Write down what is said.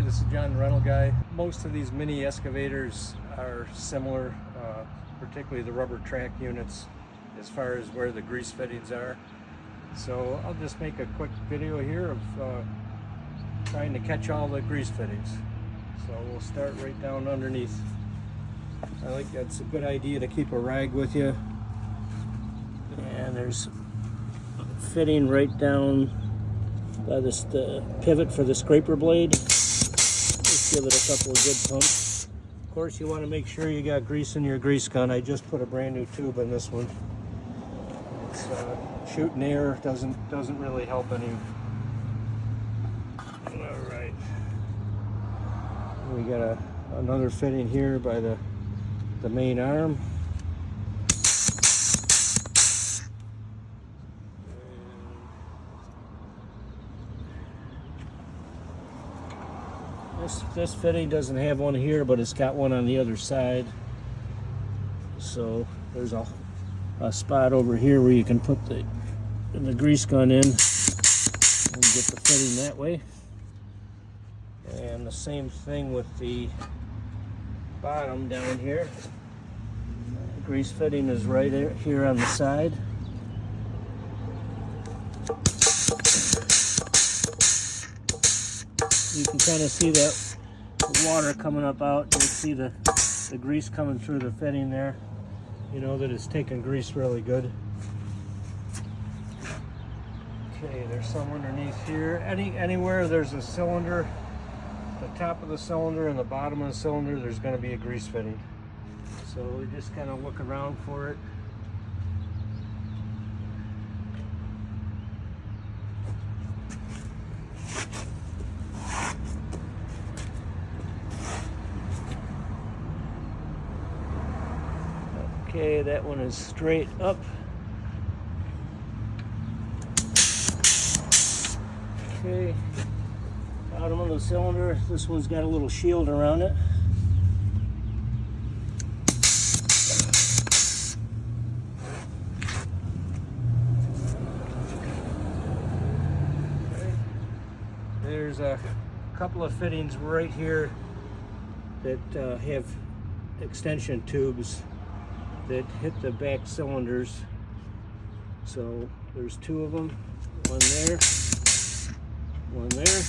this is John the Rental Guy. Most of these mini excavators are similar, particularly the rubber track units as far as where the grease fittings are. So I'll just make a quick video here of trying to catch all the grease fittings. So we'll start right down underneath. I think that's a good idea to keep a rag with you. And there's a fitting right down by this pivot for the scraper blade. Just give it a couple of good pumps. Of course, you want to make sure you got grease in your grease gun. I just put a brand new tube in this one. It's shooting air doesn't really help any. All right, we got another fitting here by the main arm. This fitting doesn't have one here, but it's got one on the other side. So there's a spot over here where you can put the grease gun in and get the fitting that way. And the same thing with the bottom down here. The grease fitting is right here on the side. You can kind of see that water coming up out. You can see the grease coming through the fitting there. You know that it's taking grease really good. Okay, there's some underneath here. Anywhere there's a cylinder, the top of the cylinder and the bottom of the cylinder, there's going to be a grease fitting. So we just kind of look around for it. Okay, that one is straight up. Okay, bottom of the cylinder, this one's got a little shield around it. Okay. There's a couple of fittings right here that have extension tubes that hit the back cylinders. So there's two of them, one there, one there.